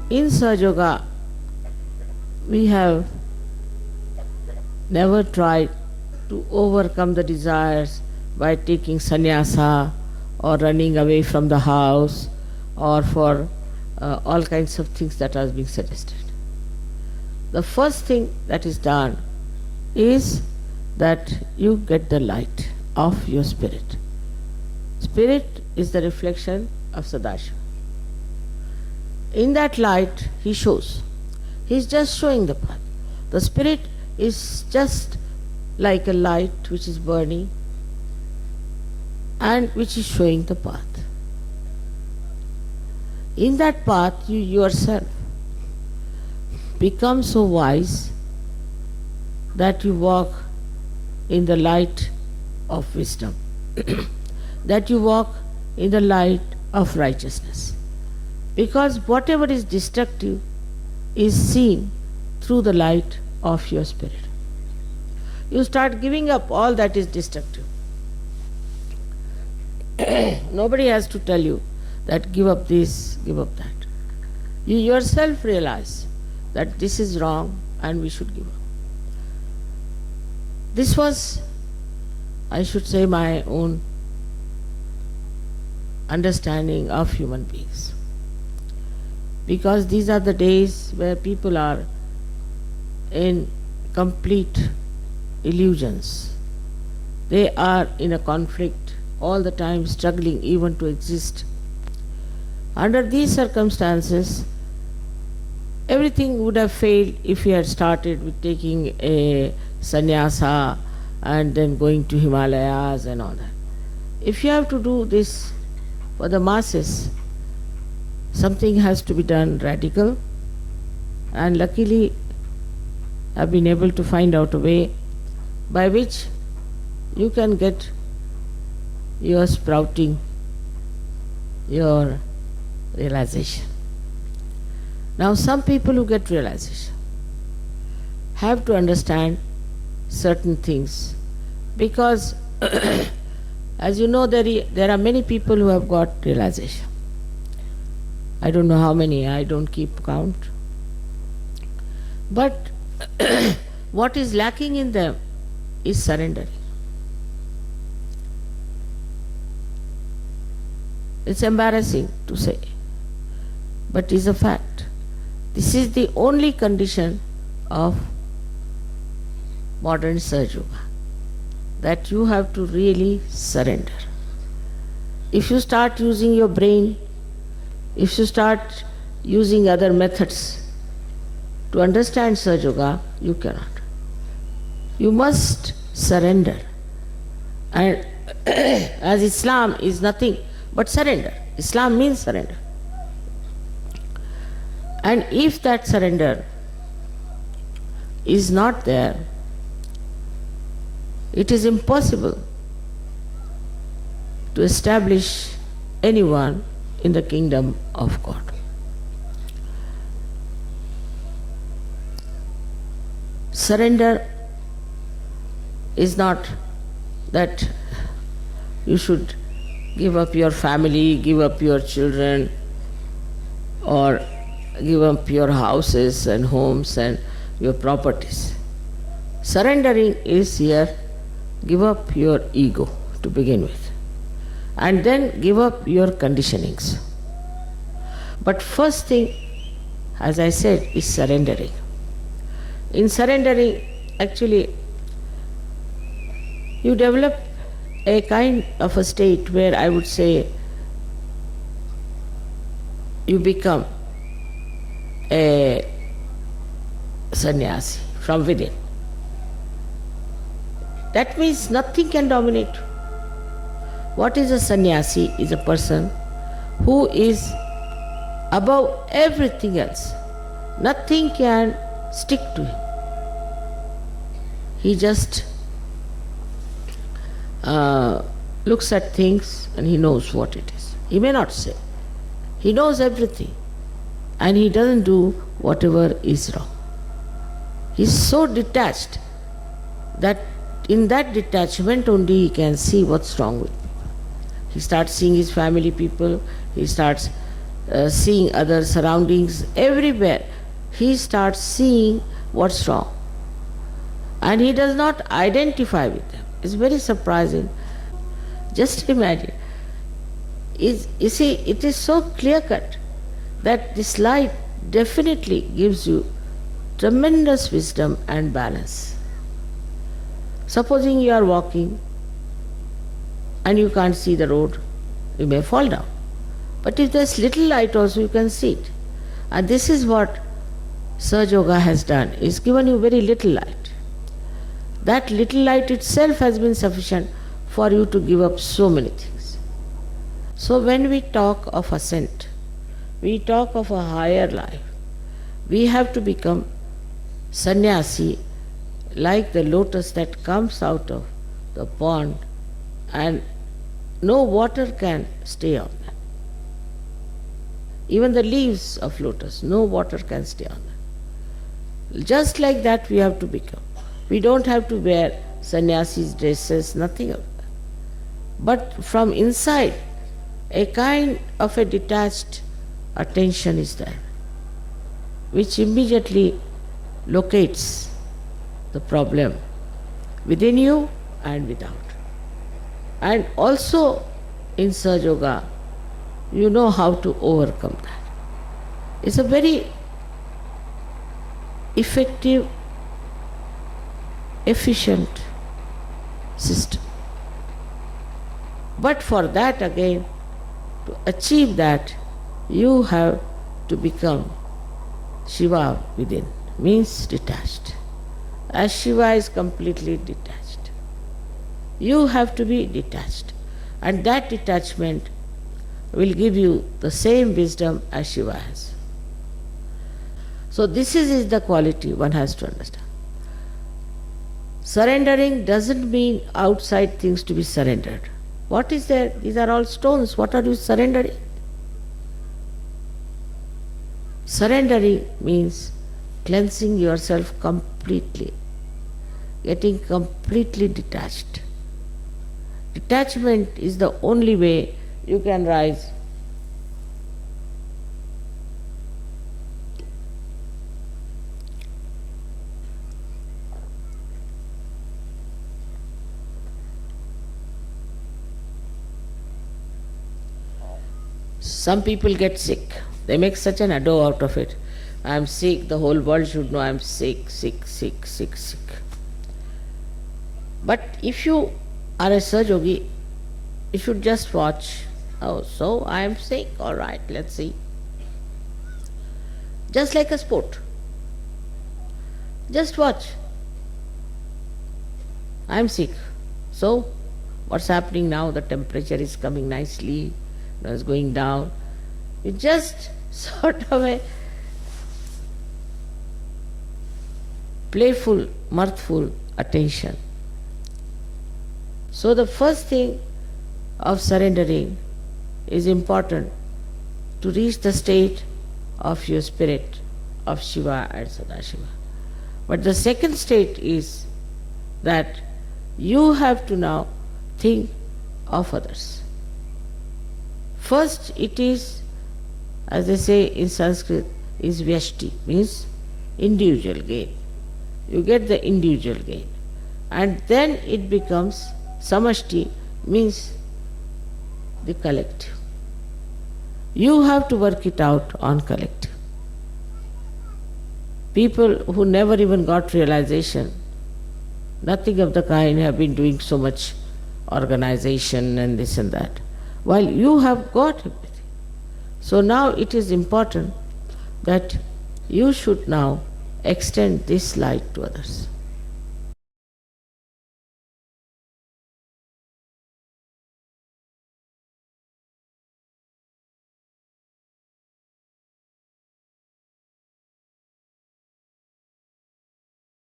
in Sahaja Yoga, we have never tried to overcome the desires by taking sannyasa or running away from the house or for all kinds of things that are being suggested. The first thing that is done is that you get the light of your spirit. Spirit is the reflection of Sadashiva. In that light, he shows. He is just showing the path. The spirit is just like a light which is burning and which is showing the path. In that path, you yourself become so wise that you walk in the light of wisdom, that you walk in the light of righteousness. Because whatever is destructive is seen through the light of your spirit. You start giving up all that is destructive. Nobody has to tell you that give up this, give up that. You yourself realize that this is wrong and we should give up. This was, I should say, my own understanding of human beings. Because these are the days where people are in complete illusions. They are in a conflict all the time, struggling even to exist. Under these circumstances, everything would have failed if we had started with taking a sannyasa and then going to Himalayas and all that. If you have to do this for the masses, something has to be done radical, and luckily I've been able to find out a way by which you can get your sprouting, your realization. Now some people who get realization have to understand certain things, because as you know, there are many people who have got realization. I don't know how many, I don't keep count. But what is lacking in them is surrendering. It's embarrassing to say, but it is a fact. This is the only condition of modern Sahaja Yoga, that you have to really surrender. If you start using your brain, if you start using other methods to understand Sahaja Yoga, you cannot. You must surrender. And as Islam is nothing but surrender. Islam means surrender. And if that surrender is not there, it is impossible to establish anyone in the kingdom of God. Surrender is not that you should give up your family, give up your children, or give up your houses and homes and your properties. Surrendering is here, give up your ego to begin with, and then give up your conditionings. But first thing, as I said, is surrendering. In surrendering, actually, you develop a kind of a state where I would say you become a sannyasi from within. That means nothing can dominate. What is a sannyasi? Is a person who is above everything else. Nothing can stick to him. He just looks at things and he knows what it is. He may not say. He knows everything and he doesn't do whatever is wrong. He is so detached that in that detachment only he can see what's wrong with people. He starts seeing his family people, he starts seeing other surroundings, everywhere he starts seeing what's wrong. And he does not identify with them. It's very surprising. Just imagine. You see, it is so clear-cut that this light definitely gives you tremendous wisdom and balance. Supposing you are walking and you can't see the road, you may fall down. But if there's little light also, you can see it. And this is what Sahaja Yoga has done. It's given you very little light. That little light itself has been sufficient for you to give up so many things. So when we talk of ascent, we talk of a higher life, we have to become sannyasi, like the lotus that comes out of the pond and no water can stay on that. Even the leaves of lotus, no water can stay on that. Just like that we have to become. We don't have to wear sannyasi's dresses, nothing of that. But from inside, a kind of a detached attention is there, which immediately locates the problem within you and without. And also in Sahaja Yoga, you know how to overcome that. It's a very effective, efficient system. But for that again, to achieve that, you have to become Shiva within, means detached. As Shiva is completely detached, you have to be detached. And that detachment will give you the same wisdom as Shiva has. So this is the quality one has to understand. Surrendering doesn't mean outside things to be surrendered. What is there? These are all stones. What are you surrendering? Surrendering means cleansing yourself completely, getting completely detached. Detachment is the only way you can rise. Some people get sick. They make such an ado out of it. I am sick, the whole world should know I am sick, sick, sick, sick, sick. But if you are a Sahaja Yogi, you should just watch. Oh, so I am sick, all right, let's see. Just like a sport. Just watch. I am sick. So, what's happening now? The temperature is coming nicely, it's going down. You just sort of a playful, mirthful attention. So the first thing of surrendering is important to reach the state of your spirit of Shiva and Sadashiva. But the second state is that you have to now think of others. First it is, as they say in Sanskrit, is vyashti, means individual gain. You get the individual gain. And then it becomes samashti, means the collective. You have to work it out on collective. People who never even got realization, nothing of the kind, have been doing so much organization and this and that, while you have got everything. So now it is important that you should now extend this light to others.